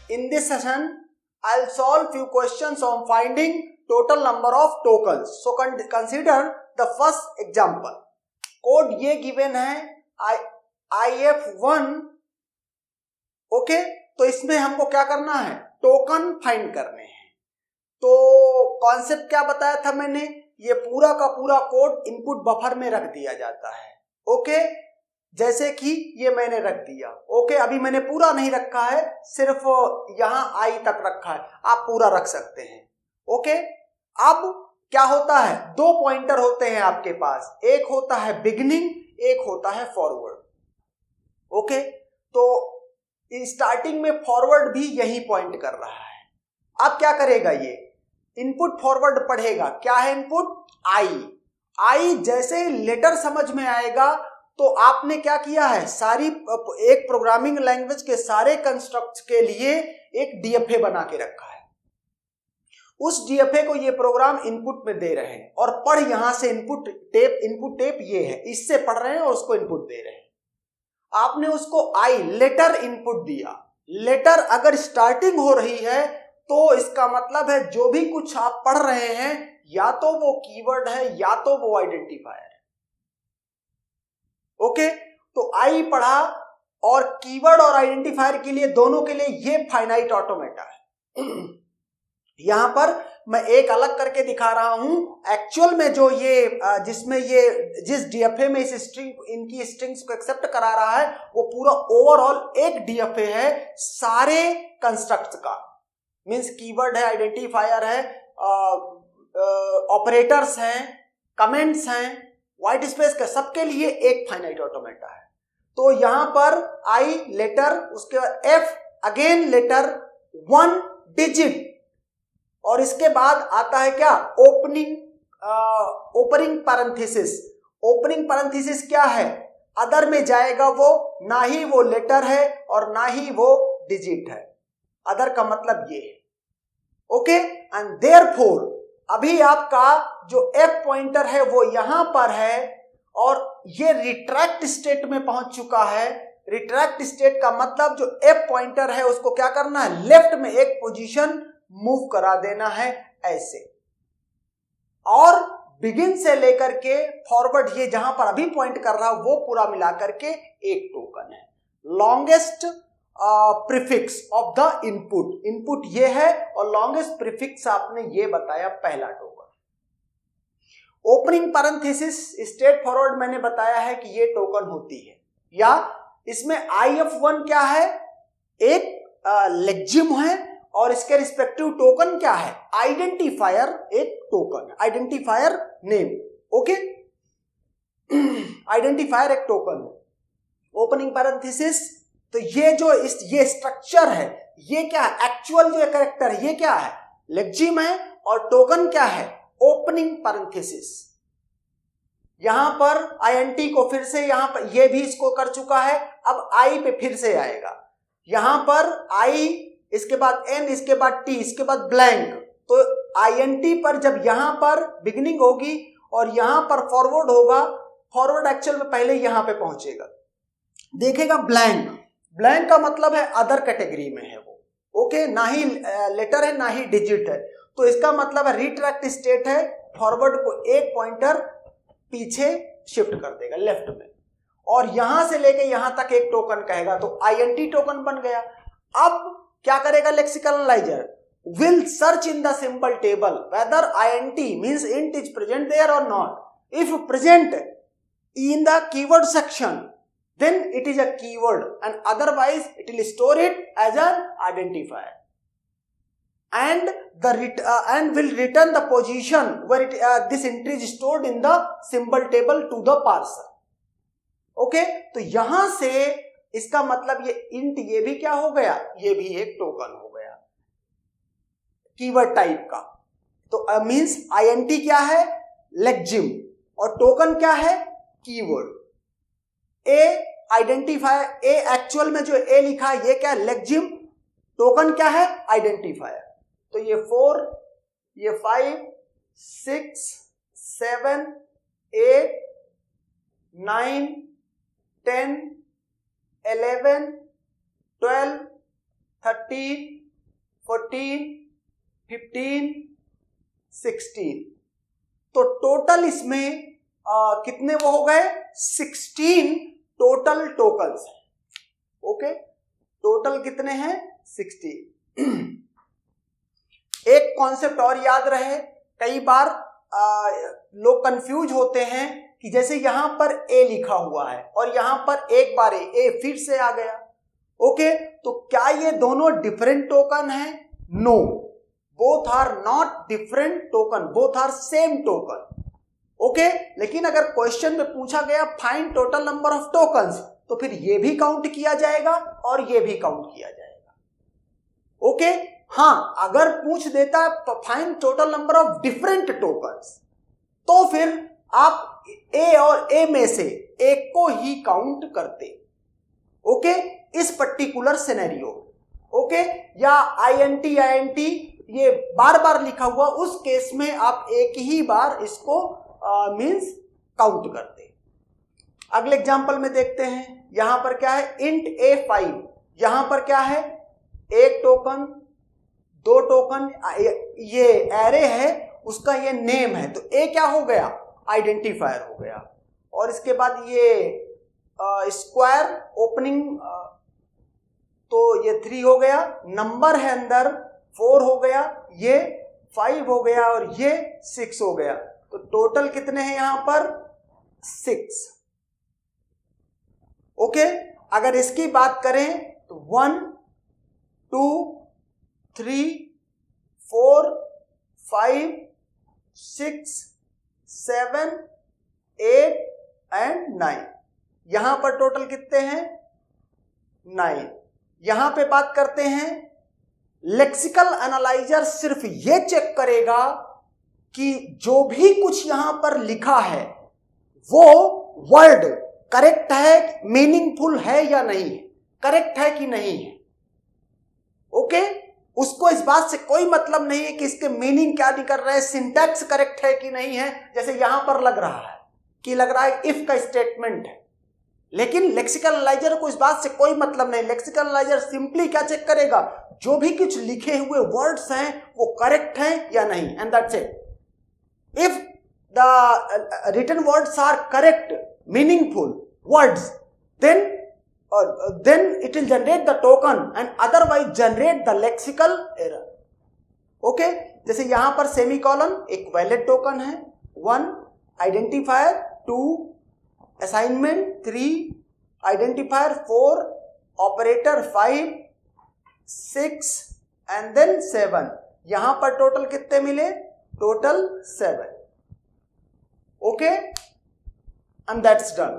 in this session, I'll solve few questions on finding total number of tokens. So consider the first example. Code ये given है IF1. Okay, तो इसमें हमको क्या करना है? टोकन फाइंड करने हैं. तो कॉन्सेप्ट क्या बताया था मैंने? ये पूरा का पूरा कोड इनपुट बफर में रख दिया जाता है. ओके, जैसे कि ये मैंने रख दिया. ओके, अभी मैंने पूरा नहीं रखा है, सिर्फ यहां आई तक रखा है. आप पूरा रख सकते हैं. ओके, अब क्या होता है? दो पॉइंटर होते हैं आपके पास. एक होता है बिगिनिंग, एक होता है फॉरवर्ड. ओके, तो स्टार्टिंग में फॉरवर्ड भी यही पॉइंट कर रहा है. अब क्या करेगा? ये इनपुट फॉरवर्ड पढ़ेगा. क्या है इनपुट? आई. जैसे लेटर समझ में आएगा तो आपने क्या किया है? सारी एक प्रोग्रामिंग लैंग्वेज के सारे कंस्ट्रक्ट्स के लिए एक डीएफए बना के रखा है. उस डीएफए को ये प्रोग्राम इनपुट में दे रहे हैं और पढ़ यहां से इनपुट टेप ये है, इससे पढ़ रहे हैं और उसको इनपुट दे रहे हैं. आपने उसको आई लेटर इनपुट दिया. लेटर अगर स्टार्टिंग हो रही है तो इसका मतलब है जो भी कुछ आप पढ़ रहे हैं या तो वो कीवर्ड है या तो वो आइडेंटिफायर है. ओके, तो आई पढ़ा और कीवर्ड और आइडेंटिफायर के लिए दोनों के लिए ये फाइनाइट ऑटोमेटा है. यहां पर मैं एक अलग करके दिखा रहा हूं. एक्चुअल में जो ये जिसमें ये जिस डीएफए में इस स्ट्रिंग इनकी स्ट्रिंग्स को एक्सेप्ट करा रहा है वो पूरा ओवरऑल एक डीएफए है सारे कंस्ट्रक्ट्स का. मींस कीवर्ड है, आइडेंटिफायर है, ऑपरेटर्स हैं, कमेंट्स हैं, व्हाइट स्पेस का, सबके लिए एक फाइनाइट ऑटोमेटा है. तो यहां पर आई लेटर, उसके बाद एफ अगेन लेटर, 1 डिजिट, और इसके बाद आता है क्या? Opening parenthesis. ओपनिंग पैरेंथेसिस क्या है? अदर में जाएगा वो, ना ही वो लेटर है और ना ही वो डिजिट है. अदर का मतलब ये है. ओके, एंड देयरफॉर अभी आपका जो एफ पॉइंटर है वो यहां पर है और ये रिट्रैक्ट स्टेट में पहुंच चुका है. रिट्रैक्ट स्टेट का मतलब जो एफ पॉइंटर है उसको क्या करना है? लेफ्ट में एक पोजीशन मूव करा देना है ऐसे. और बिगिन से लेकर के फॉरवर्ड ये जहां पर अभी पॉइंट कर रहा है वो पूरा मिला करके एक टोकन है. Longest prefix of the input ये है और लॉन्गेस्ट प्रीफिक्स आपने ये बताया पहला token. Opening parenthesis straight forward मैंने बताया है कि ये टोकन होती है. या इसमें IF1 क्या है? एक लेक्जिम है और इसके रिस्पेक्टिव टोकन क्या है? आइडेंटिफायर एक टोकन है, आइडेंटिफायर नेम. ओके, आइडेंटिफायर एक टोकन है. ओपनिंग पैरेंथेसिस, तो ये जो ये स्ट्रक्चर है ये क्या है? एक्चुअल जो कैरेक्टर है ये क्या है? लेक्जिम है. और टोकन क्या है? Opening parenthesis. यहां पर INT को फिर से यहां पर ये भी इसको कर चुका है. अब आई पे फिर से आएगा. यहां पर आई, इसके बाद एन, इसके बाद टी, इसके बाद ब्लैंक. तो INT पर जब यहां पर बिगिनिंग होगी और यहां पर फॉरवर्ड होगा, फॉरवर्ड एक्चुअल में पहले यहां पे पहुंचेगा, देखेगा ब्लैंक. ब्लैंक का मतलब है अदर कैटेगरी में है वो. ओके, ना ही लेटर है ना ही डिजिट है. तो इसका मतलब है रिट्रैक्ट स्टेट है. फॉरवर्ड को एक पॉइंटर पीछे शिफ्ट कर देगा लेफ्ट में और यहां से लेके यहां तक एक टोकन कहेगा. तो INT टोकन बन गया. अब क्या करेगा lexical analyser? Will search in the symbol table whether INT means int is present there और not. If present in the keyword section then it is a keyword and otherwise it will store it as an identifier and will return the position where this entry is stored in the symbol table to the parser. Okay, तो यहां से इसका मतलब ये int ये भी क्या हो गया? ये भी एक टोकन हो गया कीवर्ड टाइप का. तो मींस INT क्या है? लेक्जिम. और टोकन क्या है? कीवर्ड. ए आइडेंटिफायर, ए एक्चुअल में जो ए लिखा है ये क्या है? लेक्जिम. टोकन क्या है? आइडेंटिफायर. तो ये 4, ये 5, 6, 7, 8, 9, 10, 11, 12, 13, 14, 15, 16। तो टोटल इसमें कितने वो हो गए? 16 टोटल टोकन्स हैं। ओके, टोटल कितने हैं? 16। एक कॉन्सेप्ट और याद रहे, कई बार लोग कंफ्यूज होते हैं कि जैसे यहां पर ए लिखा हुआ है और यहां पर एक बार ए फिर से आ गया। ओके, तो क्या ये दोनों डिफरेंट टोकन है? No, both are not different token, both are same token. Okay, लेकिन अगर क्वेश्चन में पूछा गया find total number of tokens, तो फिर ये भी काउंट किया जाएगा और ये भी काउंट किया जाएगा। ओके, हाँ, अगर पूछ देता find total number of different tokens, तो फिर आप ए और ए में से एक को ही काउंट करते। ओके, इस पर्टिकुलर सिनेरियो। ओके, या आईएनटी ये बार बार लिखा हुआ, उस केस में आप एक ही बार इसको मींस काउंट करते। अगले एग्जांपल में देखते हैं, यहां पर क्या है? Int A5। यहां पर क्या है? एक टोकन, दो टोकन, ये एरे है, उसका ये नेम है, तो ए क्या हो गया? आइडेंटिफायर हो गया। और इसके बाद ये स्क्वायर ओपनिंग, तो ये 3 हो गया, नंबर है अंदर 4 हो गया, ये 5 हो गया और ये 6 हो गया। तो टोटल कितने हैं यहां पर? 6। ओके, अगर इसकी बात करें तो 1, 2, 3, 4, 5, 6, 7, 8 एंड 9। यहां पर टोटल कितने हैं? 9। यहां पे बात करते हैं, लेक्सिकल एनालाइजर सिर्फ ये चेक करेगा कि जो भी कुछ यहां पर लिखा है वो वर्ड करेक्ट है, मीनिंगफुल है या नहीं है, करेक्ट है कि नहीं है। ओके, उसको इस बात से कोई मतलब नहीं है कि इसके मीनिंग क्या नहीं कर रहे हैं, सिंटैक्स करेक्ट है कि नहीं है। जैसे यहां पर लग रहा है कि लग रहा है इफ का स्टेटमेंट है, लेकिन लेक्सिकल एनालाइजर को इस बात से कोई मतलब नहीं। लेक्सिकल एनालाइजर सिंपली क्या चेक करेगा? जो भी कुछ लिखे हुए वर्ड्स हैं वो करेक्ट हैं या नहीं, and that's it. If the written words are correct, meaningful words, then it will generate the token and otherwise generate the lexical error. Okay, जैसे यहां पर सेमीकोलन एक वैलिड टोकन है, 1 identifier, 2 assignment, 3 identifier, 4 operator, 5, 6 and then 7। यहां पर total कितने मिले? Total 7. Okay, and that's done.